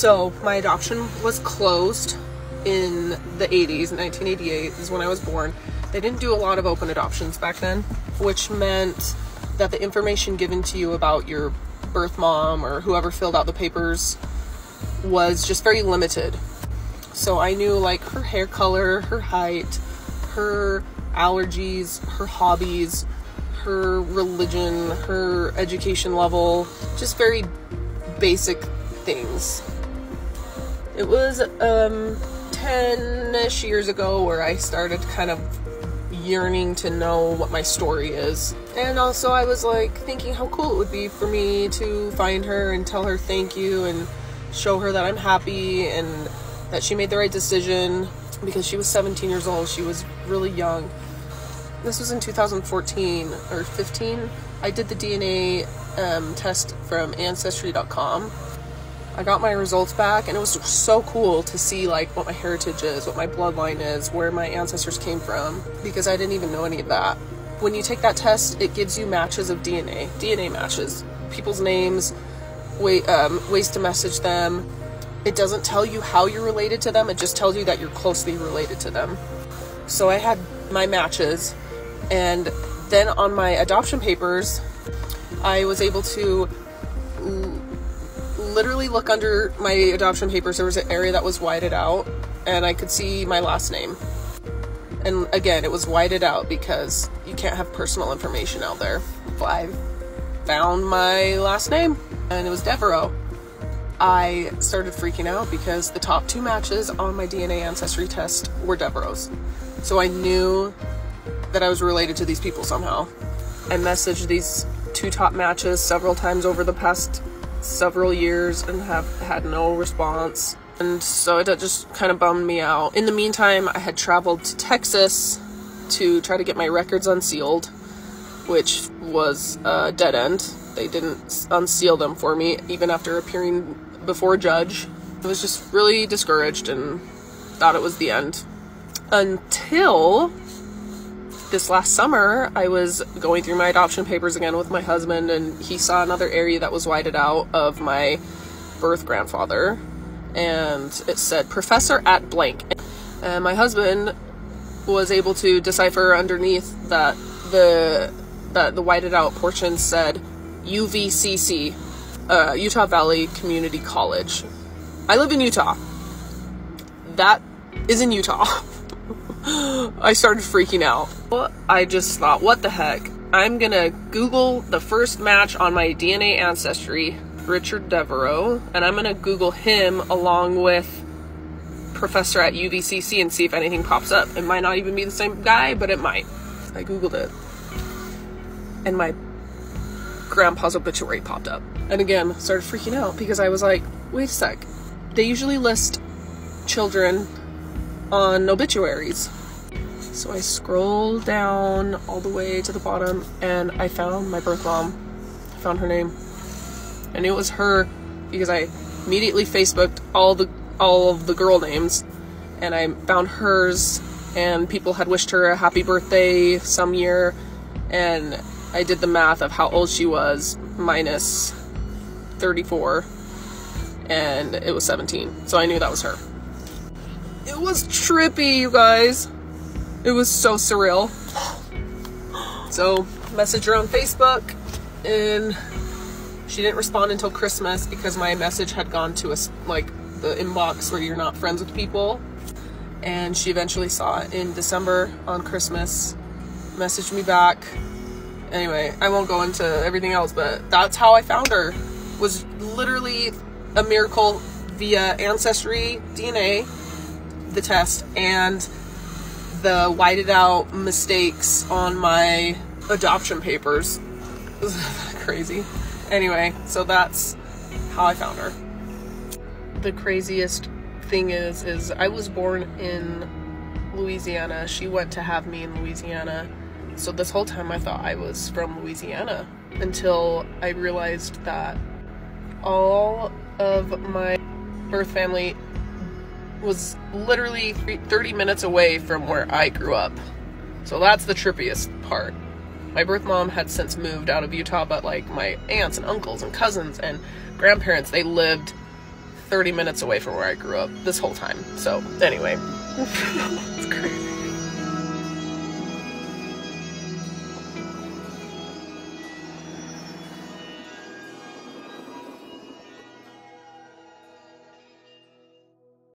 So my adoption was closed in the 80s. 1988 is when I was born. They didn't do a lot of open adoptions back then, which meant that the information given to you about your birth mom or whoever filled out the papers was just very limited. So I knew like her hair color, her height, her allergies, her hobbies, her religion, her education level, just very basic things. It was 10-ish years ago where I started kind of yearning to know what my story is. And also I was like thinking how cool it would be for me to find her and tell her thank you and show her that I'm happy and that she made the right decision, because she was 17 years old. She was really young. This was in 2014 or 15. I did the DNA test from ancestry.com. I got my results back, and it was so cool to see like what my heritage is, what my bloodline is, where my ancestors came from, because I didn't even know any of that. When you take that test, it gives you matches of DNA matches, people's names, ways to message them. It doesn't tell you how you're related to them, it just tells you that you're closely related to them. So I had my matches, and then on my adoption papers, I was able to literally look under my adoption papers. There was an area that was whited out, and I could see my last name. And again, it was whited out because you can't have personal information out there. I found my last name, and it was Devereaux. I started freaking out because the top 2 matches on my DNA ancestry test were Devereaux's. So I knew that I was related to these people somehow. I messaged these 2 top matches several times over the past several years and have had no response. And so it just kind of bummed me out. In the meantime, I had traveled to Texas to try to get my records unsealed, which was a dead end. They didn't unseal them for me, even after appearing before a judge. I was just really discouraged and thought it was the end. Until this last summer, I was going through my adoption papers again with my husband, and he saw another area that was whited out of my birth grandfather, and it said professor at blank. And my husband was able to decipher underneath that the whited out portion said UVCC, Utah Valley Community College. I live in Utah. That is in Utah. I started freaking out. I just thought, what the heck? I'm gonna Google the first match on my DNA ancestry, Richard Devereaux, and I'm gonna Google him along with professor at UVCC and see if anything pops up. It might not even be the same guy, but it might. I Googled it, and my grandpa's obituary popped up. And again, started freaking out because I was like, wait a sec. They usually list children on obituaries. So I scrolled down all the way to the bottom, and I found my birth mom. I found her name. And it was her because I immediately Facebooked all of the girl names, and I found hers, and people had wished her a happy birthday some year, and I did the math of how old she was minus 34, and it was 17. So I knew that was her. It was trippy, you guys. It was so surreal. So, messaged her on Facebook, and she didn't respond until Christmas because my message had gone to like the inbox where you're not friends with people. And she eventually saw it in December on Christmas, messaged me back. Anyway, I won't go into everything else, but that's how I found her. It was literally a miracle via Ancestry DNA, the test, and the whited out mistakes on my adoption papers. Crazy. Anyway, so that's how I found her. The craziest thing is I was born in Louisiana. She went to have me in Louisiana. So this whole time I thought I was from Louisiana until I realized that all of my birth family was literally 30 minutes away from where I grew up. So that's the trippiest part. My birth mom had since moved out of Utah, but like my aunts and uncles and cousins and grandparents, they lived 30 minutes away from where I grew up this whole time. So anyway. It's crazy.